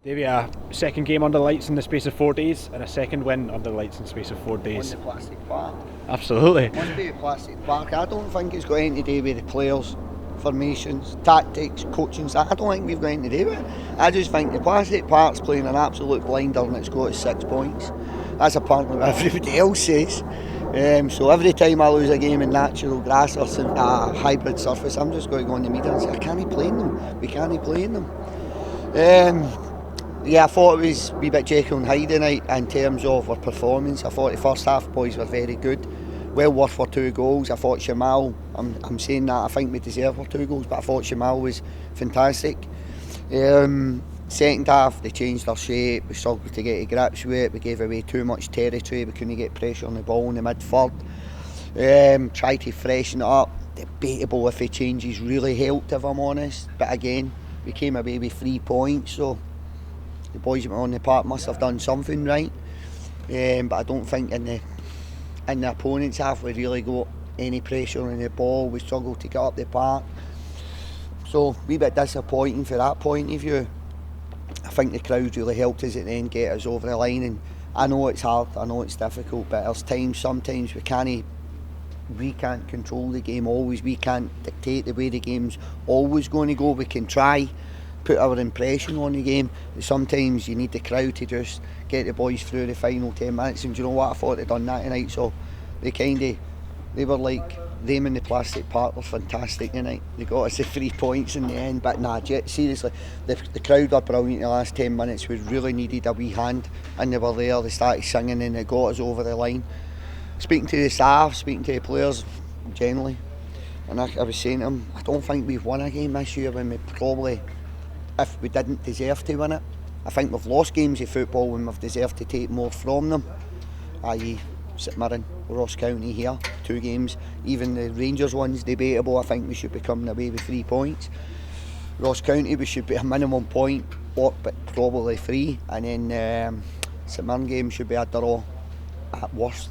Davey, a second game under lights in the space of 4 days and a second win under lights in the space of 4 days. On the plastic park. Absolutely. Must be a plastic park. I don't think it's got anything to do with the players, formations, tactics, coaching staff. I don't think we've got anything to do with it. I just think the plastic park's playing an absolute blinder and it's got 6 points. That's apparently what everybody else says. So every time I lose a game in natural grass or a hybrid surface, I'm just going to go on the media and say, I can't play in them. We can't play in them. Yeah, I thought it was a wee bit Jekyll and Hyde tonight in terms of our performance. I thought the first half boys were very good, well worth our 2 goals. I thought Shamal, I'm saying that I think we deserve our 2 goals, but I thought Shamal was fantastic. Second half they changed our shape, we struggled to get to grips with it, we gave away too much territory, we couldn't get pressure on the ball in the mid-third. Tried to freshen it up, debatable if the changes really helped if I'm honest, but again we came away with 3 points, so the boys that were on the park must have done something right, but I don't think in the opponent's half we really got any pressure on the ball. We struggled to get up the park, so a wee bit disappointing for that point of view. I think the crowd really helped us at the end get us over the line, and I know it's hard, I know it's difficult, but there's sometimes we can't control the game always, we can't dictate the way the game's always going to go. We can try put our impression on the game, but sometimes you need the crowd to just get the boys through the final 10 minutes, and do you know what, I thought they'd done that tonight, so they were like them in the plastic park were fantastic tonight. They got us the 3 points in the end, but nah, seriously, the crowd were brilliant in the last 10 minutes. We really needed a wee hand, and they were there, they started singing and they got us over the line. Speaking to the staff, speaking to the players generally, and I was saying to them, I don't think we've won a game this year when we probably, if we didn't deserve to win it. I think we've lost games of football when we've deserved to take more from them, i.e. St Mirren, Ross County here, 2 games. Even the Rangers one's debatable. I think we should be coming away with 3 points. Ross County we should be a minimum point, but probably 3, and then St Mirren game should be a draw at worst.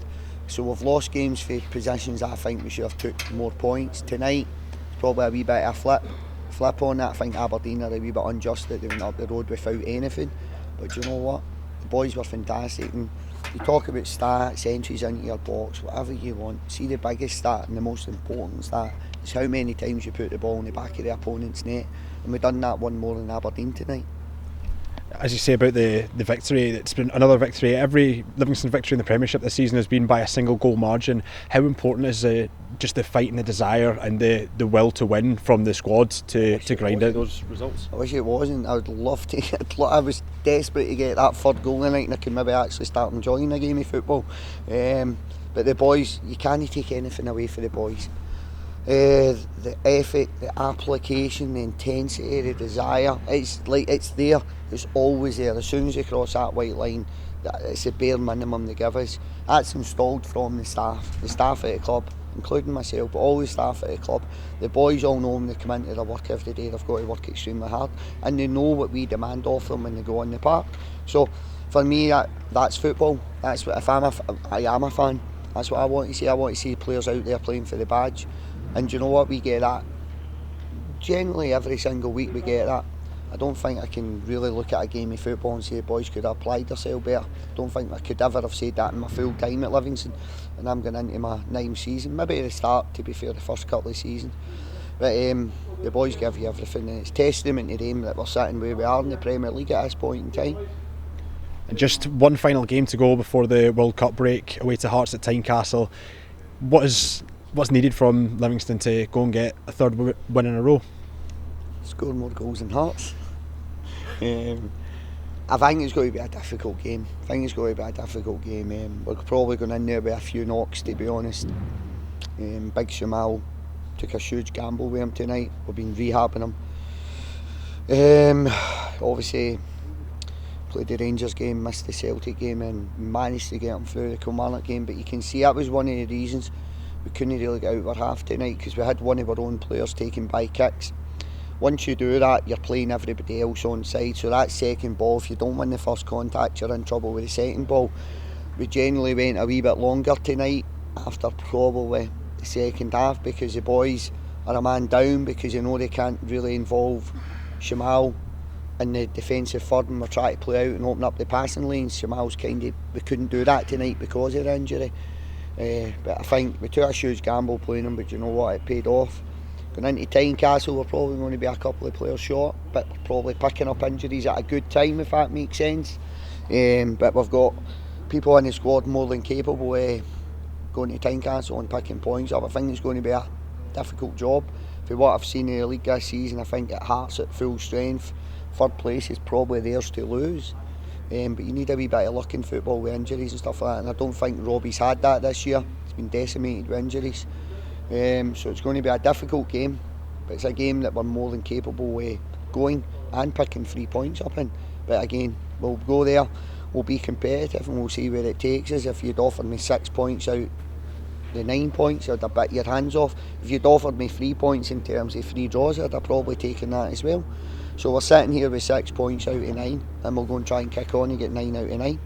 So we've lost games for positions I think we should have took more points. Tonight it's probably a wee bit of a flip on that. I think Aberdeen are a wee bit unjust that they went up the road without anything, but you know what, the boys were fantastic. And you talk about stats, entries into your box, whatever you want. See, the biggest stat and the most important stat is how many times you put the ball in the back of the opponent's net, and we've done that one more than Aberdeen tonight. As you say about the victory, it's been another victory. Every Livingston victory in the Premiership this season has been by a single goal margin. How important is just the fight and the desire and the will to win from the squad to grind out those results? I wish it wasn't. I would love to. I was desperate to get that 3rd goal tonight and I could maybe actually start enjoying a game of football. But the boys, you can't take anything away from the boys. The effort, the application, the intensity, the desire, it's there, it's always there. As soon as you cross that white line, it's the bare minimum they give us. That's installed from the staff at the club, including myself, but all the staff at the club. The boys all know when they come into their work every day, they've got to work extremely hard, and they know what we demand of them when they go on the park. So for me, that's football. That's what, I am a fan, that's what I want to see. I want to see players out there playing for the badge. And you know what, we get that. Generally every single week we get that. I don't think I can really look at a game of football and say the boys could have applied themselves better. I don't think I could ever have said that in my full time at Livingston. And I'm going into my 9th season, maybe at the start, to be fair, the first couple of seasons. But the boys give you everything, and it's testament to them that we're sitting where we are in the Premier League at this point in time. And just one final game to go before the World Cup break, away to Hearts at Tynecastle. What's needed from Livingston to go and get a 3rd win in a row? Score more goals than Hearts. I think it's going to be a difficult game. We're probably going in there with a few knocks, to be honest. Big Shamal took a huge gamble with him tonight. We've been rehabbing him. Obviously played the Rangers game, missed the Celtic game, and managed to get him through the Kilmarnock game. But you can see that was one of the reasons we couldn't really get out of our half tonight, because we had one of our own players taken by kicks. Once you do that, you're playing everybody else on side, so that second ball, if you don't win the first contact, you're in trouble with the second ball. We generally went a wee bit longer tonight after probably the second half, because the boys are a man down, because you know they can't really involve Shamal in the defensive third and we're trying to play out and open up the passing lanes. Jamal's we couldn't do that tonight because of the injury. But I think we took a huge gamble playing him, but you know what, it paid off. Going into Tynecastle, we're probably going to be a couple of players short, but we're probably picking up injuries at a good time, if that makes sense. But we've got people in the squad more than capable of going to Tynecastle and picking points up. I think it's going to be a difficult job. For what I've seen in the league this season, I think at Hearts at full strength, third place is probably theirs to lose. But you need a wee bit of luck in football with injuries and stuff like that, and I don't think Robbie's had that this year. He's been decimated with injuries. So it's going to be a difficult game, but it's a game that we're more than capable of going and picking 3 points up in. But again, we'll go there, we'll be competitive and we'll see where it takes us. If you'd offered me 6 points out the 9 points, I'd have bit your hands off. If you'd offered me 3 points in terms of 3 draws, I'd have probably taken that as well. So we're sitting here with 6 points out of 9 and we'll go and try and kick on and get 9 out of 9.